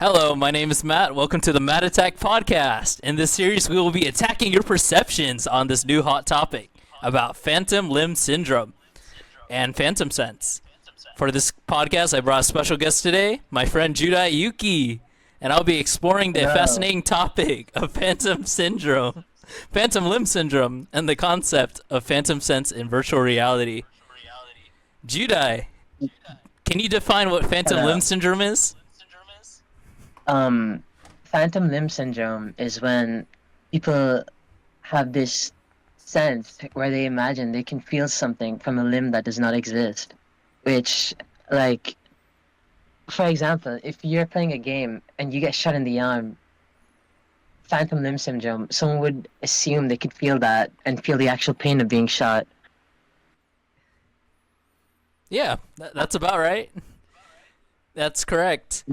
Hello, my name is Matt. Welcome to the Matt Attack podcast. In this series, we will be attacking your perceptions on this new hot topic about phantom limb syndrome and phantom sense. For this podcast, I brought a special guest today, my friend JudaiYuki, and I'll be exploring the Hello. fascinating topic of phantom syndrome, phantom limb syndrome, and the concept of phantom sense in virtual reality. Judai, can you define what phantom limb Hello. syndrome is? Um, Phantom limb syndrome is when people have this sense where they imagine they can feel something from a limb that does not exist. Which, like, for example, if you're playing a game and you get shot in the arm, phantom limb syndrome, someone would assume they could feel that and feel the actual pain of being shot. Yeah, that's about right. That's correct.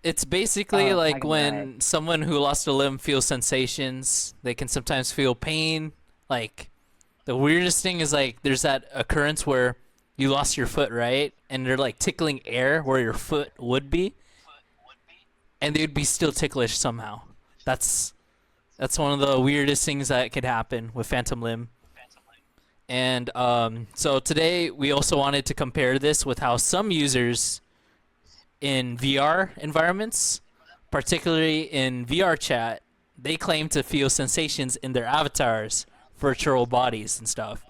It's basically I like can die. when someone who lost a limb feels sensations. They can sometimes feel pain. Like the weirdest thing is like there's that occurrence where you lost your foot, right? And they're like tickling air where your foot would be, and they would be still ticklish somehow. That's that's one of the weirdest things that could happen with phantom limb. And so today we also wanted to compare this with how some users in VR environments, particularly in VR chat, they claim to feel sensations in their avatars, virtual bodies, and stuff.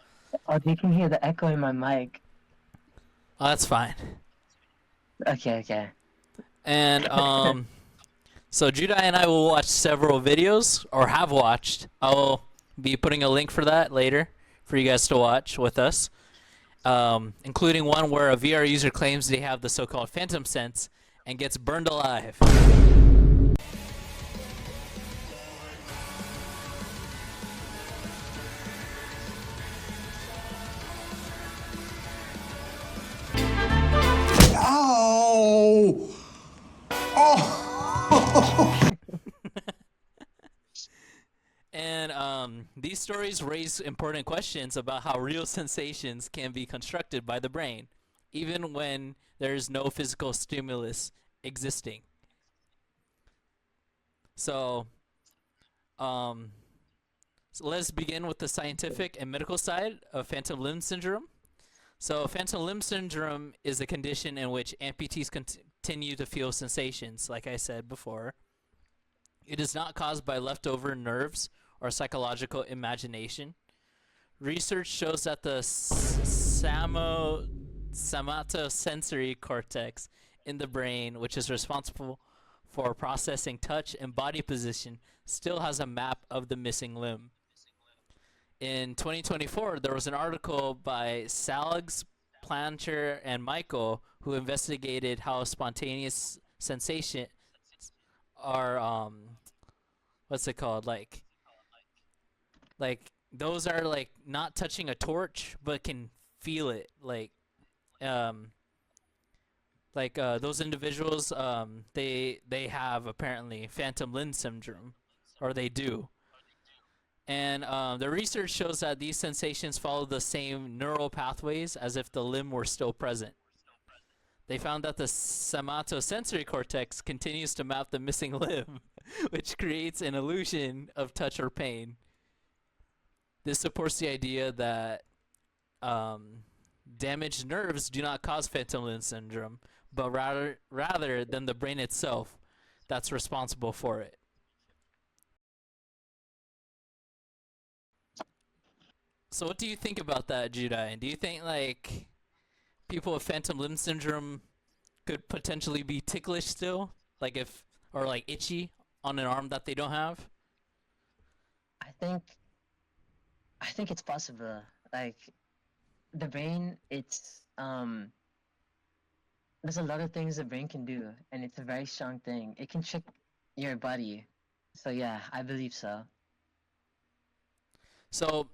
Oh, you can hear the echo in my mic. Oh, that's fine. Okay, okay. And so Judah and I will watch several videos, or have watched. I'll be putting a link for that later for you guys to watch with us, including one where a VR user claims they have the so-called phantom sense and gets burned alive. Oh! Oh! And these stories raise important questions about how real sensations can be constructed by the brain, even when there is no physical stimulus existing. So, um, so let's begin with the scientific and medical side of phantom limb syndrome. So, phantom limb syndrome is a condition in which amputees continue to feel sensations, like I said before. It is not caused by leftover nerves or psychological imagination. Research shows that the somatosensory cortex in the brain, which is responsible for processing touch and body position, still has a map of the missing limb. In 2024, there was an article by Salgs, Plancher, and Michael who investigated how spontaneous sensation are what's it called, those are like not touching a torch but can feel it, um those individuals, they have apparently phantom limb syndrome, or they do. And the research shows that these sensations follow the same neural pathways as if the limb were still present. They found that the somatosensory cortex continues to map the missing limb, which creates an illusion of touch or pain. This supports the idea that um, damaged nerves do not cause phantom limb syndrome, but rather than the brain itself that's responsible for it. So, what do you think about that, Judai? Do you think like people with phantom limb syndrome could potentially be ticklish still, like if or like itchy on an arm that they don't have? I think I think it's possible. Like the brain, there's a lot of things the brain can do, and it's a very strong thing. It can trick your body. So yeah, I believe so. So,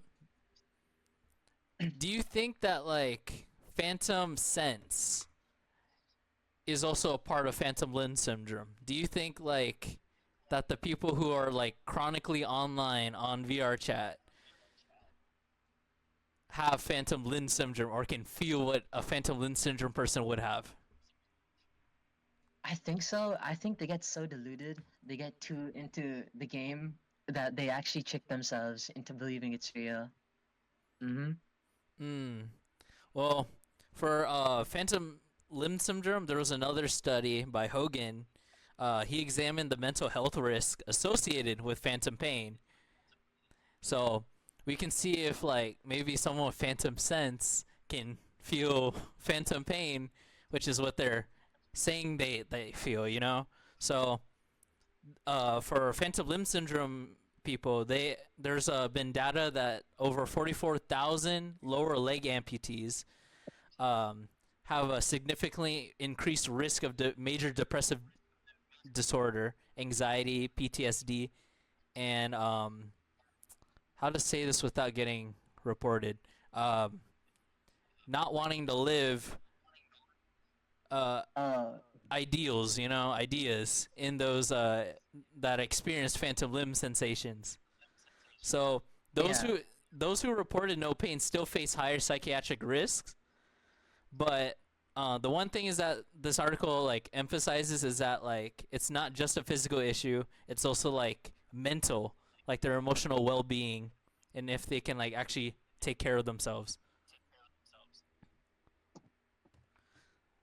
do you think that like phantom sense is also a part of phantom limb syndrome? Do you think like that the people who are like chronically online on VR chat have phantom limb syndrome or can feel what a phantom limb syndrome person would have? I think so. I think they get so deluded, they get too into the game that they actually trick themselves into believing it's real. Mm-hmm. Hmm. Well, for phantom limb syndrome, there was another study by Hogan. He examined the mental health risk associated with phantom pain. So we can see if like maybe someone with phantom sense can feel phantom pain, which is what they're saying they feel, you know? So for phantom limb syndrome people, there's been data that over 44,000 lower leg amputees um, have a significantly increased risk of major depressive disorder, anxiety, PTSD, and how to say this without getting reported. Um, Not wanting to live uh, Uh, ideals, ideas in those that experience phantom limb sensations. So those yeah. who those who reported no pain still face higher psychiatric risks, but the one thing is that this article like emphasizes is that like it's not just a physical issue; it's also like mental, like their emotional well-being, and if they can like actually take care of themselves.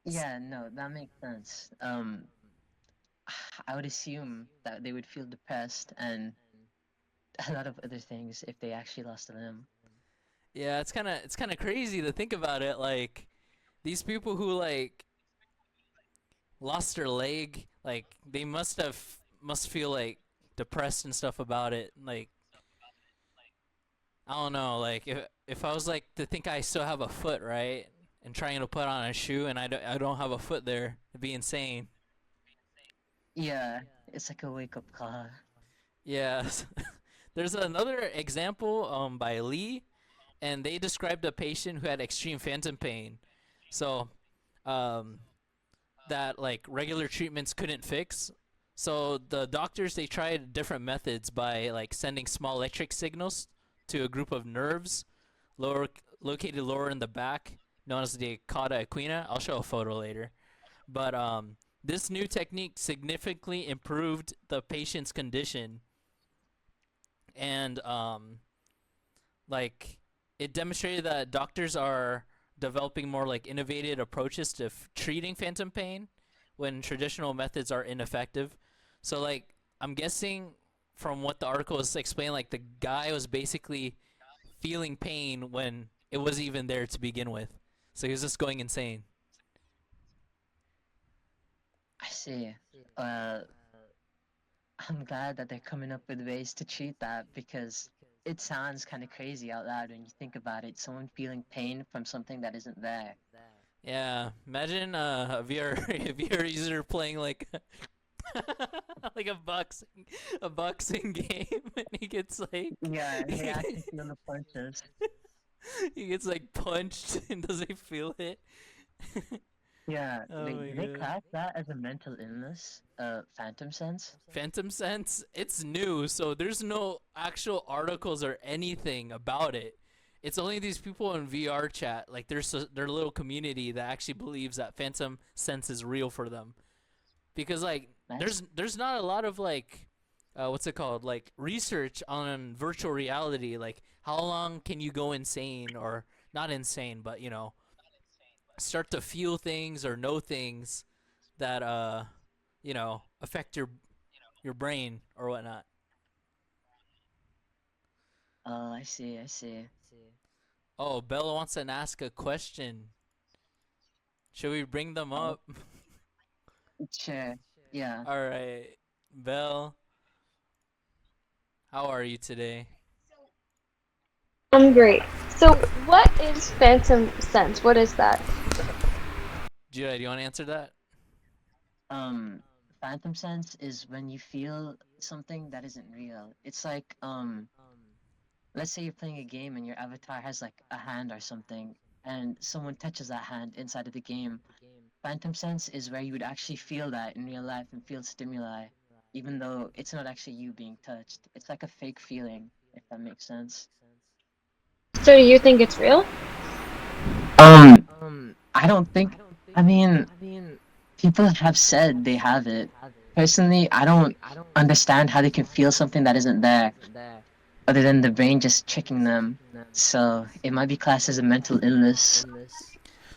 Yeah, no, that makes sense. I would assume that they would feel depressed and a lot of other things if they actually lost a limb. Yeah, it's kind of crazy to think about it. Like these people who like lost their leg, like they must feel like depressed and stuff about it. Like I don't know, like if I was like to think I still have a foot, right, and trying to put on a shoe and I don't have a foot there, it'd be insane. Yeah, it's like a wake-up call. Yeah. There's another example by Lee, and they described a patient who had extreme phantom pain. So, um, that like regular treatments couldn't fix. So the doctors they tried different methods by like sending small electric signals to a group of nerves lower located lower in the back, known as the cauda equina. I'll show a photo later. But this new technique significantly improved the patient's condition, and like it demonstrated that doctors are developing more like innovative approaches to treating phantom pain when traditional methods are ineffective. So like I'm guessing from what the article is explaining, like the guy was basically feeling pain when it wasn't even there to begin with. So he was just going insane. I see. Uh, I'm glad that they're coming up with ways to treat that because it sounds kind of crazy out loud when you think about it. Someone feeling pain from something that isn't there. Yeah, imagine a VR a VR user playing like like a boxing game and he gets like Yeah, they actually feel the punches. he gets like punched and doesn't feel it. Yeah, Oh my do they god. class that as a mental illness? Phantom sense? Phantom Sense, it's new, so there's no actual articles or anything about it. It's only these people in VR chat, like there's their little community that actually believes that Phantom Sense is real for them. Because like That's there's not a lot of like what's it called? Like research on virtual reality, like how long can you go insane or not insane, but start to feel things or know things that affect your brain or whatnot. Oh, I see, I see. Oh, Bella wants to ask a question. Should we bring them Oh, up? sure. Yeah. All right, Belle, how are you today? I'm great. So, what is phantom sense? What is that? Judah, do you want to answer that? Um, Phantom sense is when you feel something that isn't real. It's like, let's say you're playing a game and your avatar has like a hand or something, and someone touches that hand inside of the game. Phantom sense is where you would actually feel that in real life and feel stimuli, even though it's not actually you being touched. It's like a fake feeling, if that makes sense. So, do you think it's real? Um, I don't think. I mean, People have said they have it. Personally, I don't understand how they can feel something that isn't there, other than the brain just tricking them. So it might be classed as a mental illness.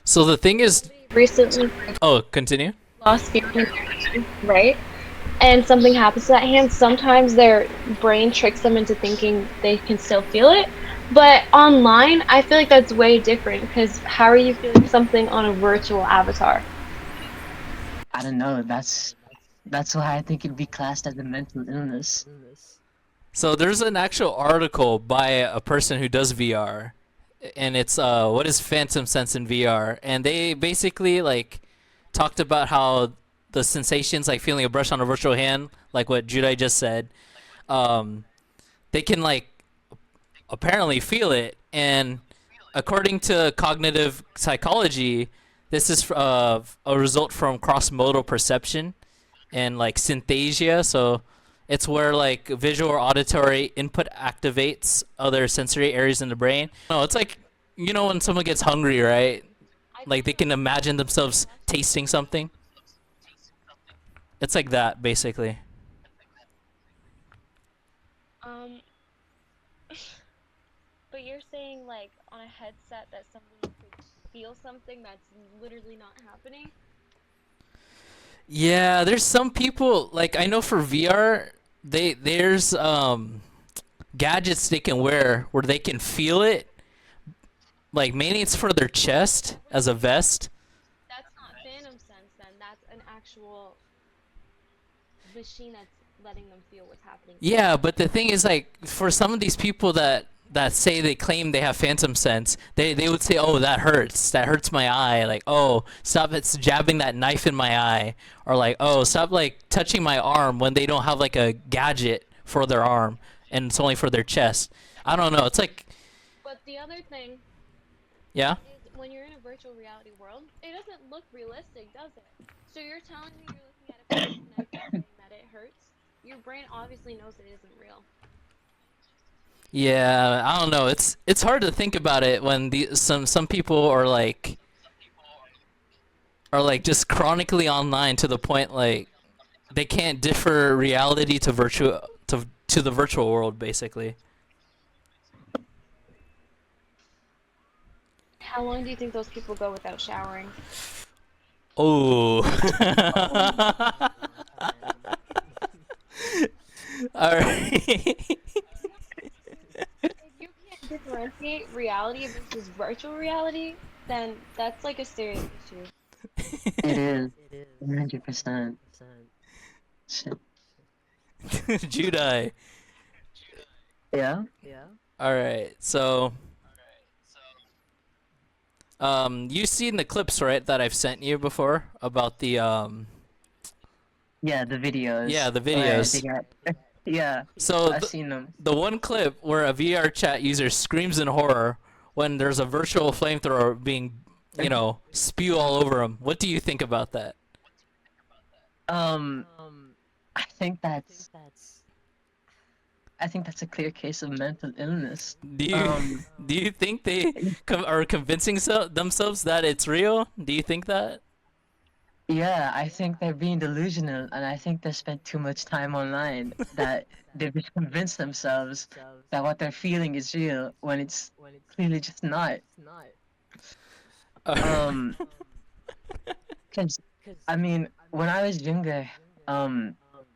So the thing is, Recently oh, continue. lost feeling in their hand, right? And something happens to that hand, sometimes their brain tricks them into thinking they can still feel it. But online, I feel like that's way different because how are you feeling something on a virtual avatar? I don't know. That's why I think it'd be classed as a mental illness. So there's an actual article by a person who does VR, and it's what is phantom sense in VR, and they basically like talked about how the sensations like feeling a brush on a virtual hand, like what Judai just said, um, they can like apparently feel it, and according to cognitive psychology, this is a result from cross-modal perception and like synesthesia. So it's where like visual or auditory input activates other sensory areas in the brain. No, it's like when someone gets hungry, right? Like they can imagine themselves tasting something. It's like that basically. Um, but you're saying like on a headset that somebody could feel something that's literally not happening? Yeah, there's some people like I know for VR, there's gadgets they can wear where they can feel it. Like mainly it's for their chest as a vest. That's not phantom sense then. That's an actual machine that's letting them feel what's happening. Yeah, but the thing is like for some of these people that say they claim they have phantom sense, they would say, "Oh, that hurts. That hurts my eye." Like, "Oh, stop it's jabbing that knife in my eye." Or like, "Oh, stop like touching my arm," when they don't have like a gadget for their arm and it's only for their chest. I don't know. It's like, But the other thing yeah. is when you're in a virtual reality world, it doesn't look realistic, does it? So you're telling me you're looking at a piece of knife and saying that it hurts? Your brain obviously knows it isn't real. Yeah, I don't know. It's hard to think about it when some people are like just chronically online to the point like they can't differ reality to to the virtual world basically. How long do you think those people go without showering? Oh. All right. If you can't differentiate reality versus virtual reality, then that's like a serious issue. It is 100%. Shit. Judai. Yeah. All right. So, you've seen the clips, right, that I've sent you before about the Yeah, the videos. yeah, the Where they videos. got. Yeah, So I've seen them. the one clip where a VR chat user screams in horror when there's a virtual flamethrower being, spew all over him. What do you think about that? Um, I think that's I think that's a clear case of mental illness. Do you Um, do you think they are convincing themselves that it's real? Do you think that? yeah, I think they're being delusional, and I think they spent too much time online that they've just convinced themselves that what they're feeling is real when it's clearly just not. Um, 'Cause I mean, when I was younger, um,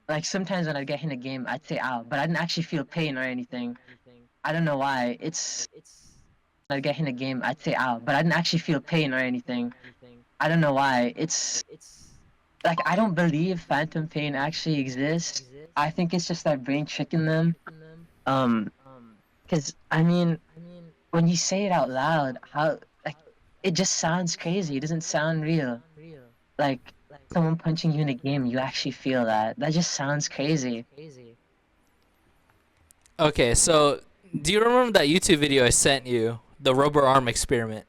like sometimes when I get in a game, I'd say "ow," but I didn't actually feel pain or anything. I don't know why. I'd get in a game, I'd say "ow," but I didn't actually feel pain or anything. I don't know why. It's like I don't believe phantom pain actually exists. I think it's just our brain tricking them. Um, because I mean, when you say it out loud, how like it just sounds crazy. It doesn't sound real. Like someone punching you in a game, you actually feel that. That just sounds crazy. Okay, so do you remember that YouTube video I sent you, the rubber arm experiment?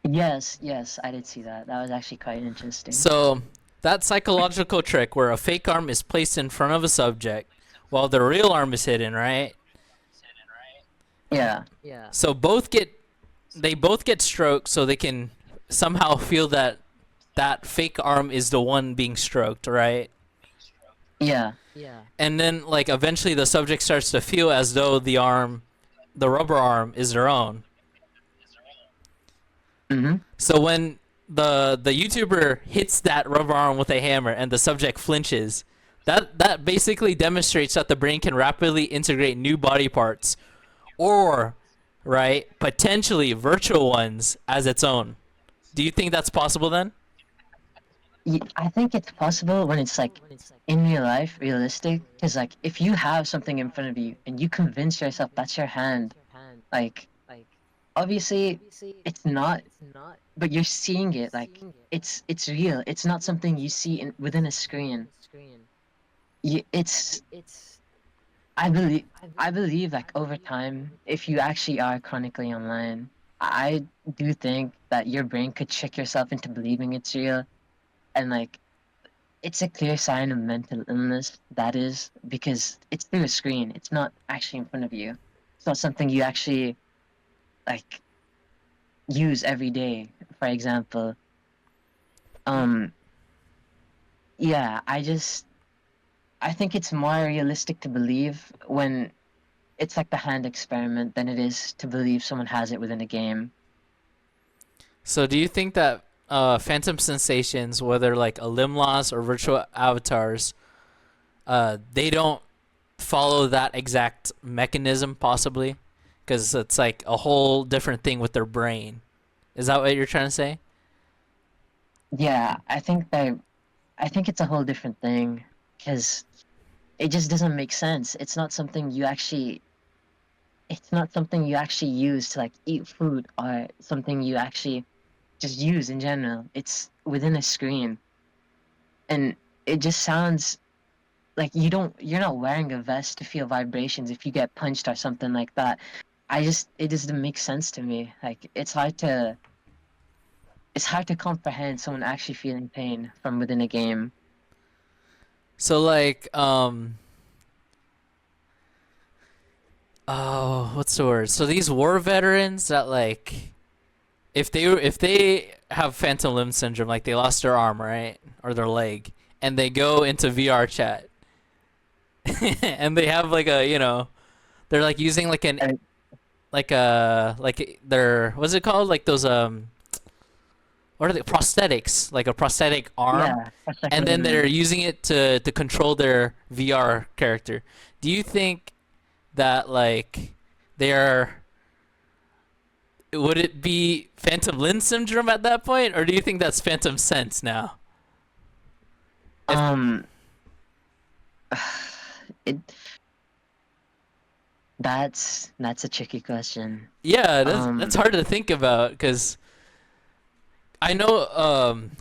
Yes, I did see that. That was actually quite interesting. So that psychological trick where a fake arm is placed in front of a subject while the real arm is hidden, right? Yeah. So they both get stroked so they can somehow feel that that fake arm is the one being stroked, right? Yeah. And then like eventually the subject starts to feel as though the rubber arm is their own. Mm-hmm. So when the YouTuber hits that rubber arm with a hammer and the subject flinches, that basically demonstrates that the brain can rapidly integrate new body parts, or right, potentially virtual ones as its own. Do you think that's possible then? I think it's possible when it's like in real life, realistic. Because like if you have something in front of you and you convince yourself that's your hand, like obviously it's not, but you're seeing it. Like it's real. It's not something you see within a screen. It's I believe like over time, if you actually are chronically online, I do think that your brain could trick yourself into believing it's real, and like it's a clear sign of mental illness, that is, because it's through a screen. It's not actually in front of you. It's not something you actually like use every day. For example, um, yeah, I think it's more realistic to believe when it's like the hand experiment than it is to believe someone has it within a game. So do you think that phantom sensations, whether like a limb loss or virtual avatars, they don't follow that exact mechanism possibly? Because it's like a whole different thing with their brain. Is that what you're trying to say? Yeah, I think it's a whole different thing because it just doesn't make sense. It's not something you actually use to like eat food or something you actually just use in general. It's within a screen. And it just sounds like you're not wearing a vest to feel vibrations if you get punched or something like that. It just doesn't make sense to me. Like it's hard to comprehend someone actually feeling pain from within a game. So like oh, what's the word? So these war veterans that like if they have phantom limb syndrome, like they lost their arm, right? Or their leg, and they go into VR chat and they have like a, they're like using like an And like their, what's it called? Like those what are they, prosthetics, like a prosthetic arm, yeah, that's like and what I then they're meant. using it to control their VR character. Do you think that like they're, would it be phantom limb syndrome at that point, or do you think that's phantom sense now? If Um, it that's a tricky question. Yeah, that's Um, hard to think about because I know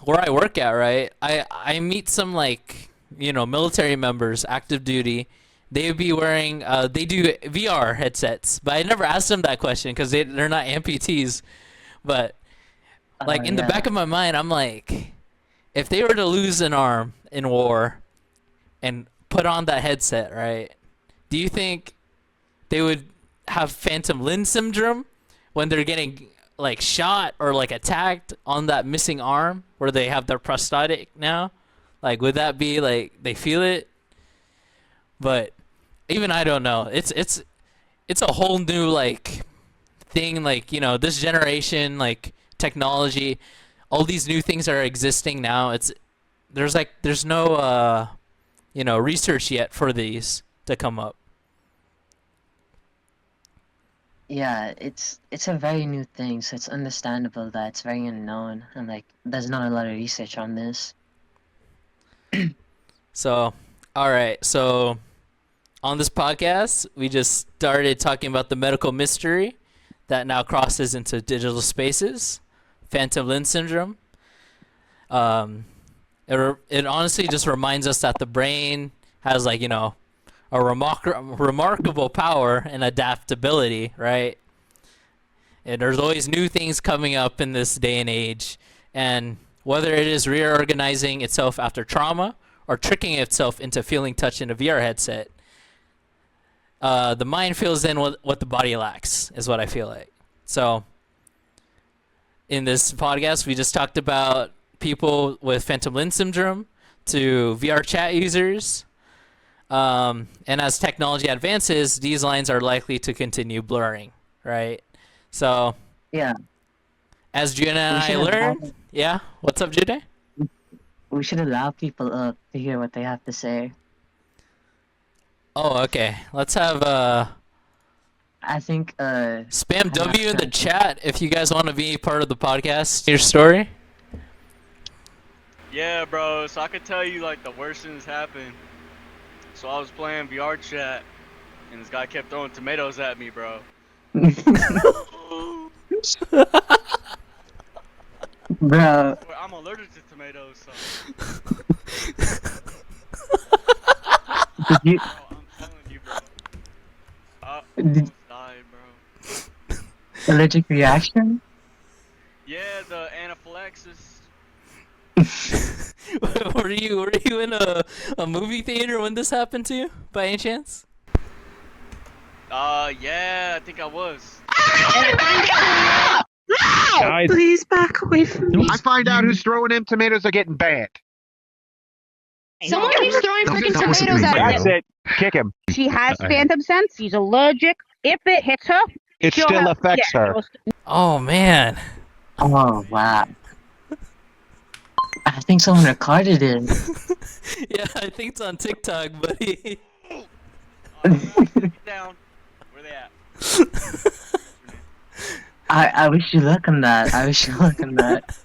where I work at, right? I meet some like, military members, active duty. They would be wearing they do VR headsets, but I never asked them that question because they're not amputees. But like in the back yeah. of my mind, I'm like, if they were to lose an arm in war and put on that headset, right? Do you think they would have phantom limb syndrome when they're getting like shot or like attacked on that missing arm where they have their prosthetic now? Like, would that be like they feel it? But even I don't know. It's a whole new like thing. Like, this generation, like technology, all these new things are existing now. There's no research yet for these to come up. Yeah, it's a very new thing, so it's understandable that it's very unknown and like there's not a lot of research on this. So, all right. So on this podcast, we just started talking about the medical mystery that now crosses into digital spaces, phantom limb syndrome. It honestly just reminds us that the brain has like, a remarkable power and adaptability, right? And there's always new things coming up in this day and age. And whether it is reorganizing itself after trauma or tricking itself into feeling touch in a VR headset, the mind fills in what the body lacks, is what I feel like. So in this podcast, we just talked about people with phantom limb syndrome to VR chat users. And as technology advances, these lines are likely to continue blurring, right? So Yeah, as Juna and we I should learn, yeah. What's up, Jude? we should allow people to hear what they have to say. Oh, okay. Let's have I think spam I'm not W in the sure. chat if you guys want to be part of the podcast. Your story. Yeah, bro. So I could tell you like the worst things happened. So I was playing VR chat, and this guy kept throwing tomatoes at me, bro. Bro, I'm allergic to tomatoes, so did you bro, I'm telling you, bro. I did almost died, bro. allergic reaction? Yeah, the anaphylaxis. were you in a movie theater when this happened to you by any chance? Yeah, I think I was. Guys, Please back away from me. I find out who's throwing them tomatoes are getting banned. Someone keeps throwing freaking tomatoes at That's him. it. Kick him. She has phantom sense. She's allergic. If it hits her, It she'll still have- affects yeah, her. it'll st- Oh man. Oh wow. I think someone recorded it. Yeah, I think it's on TikTok, buddy. Get down. Where they at? I wish you luck on that. I wish you luck on that.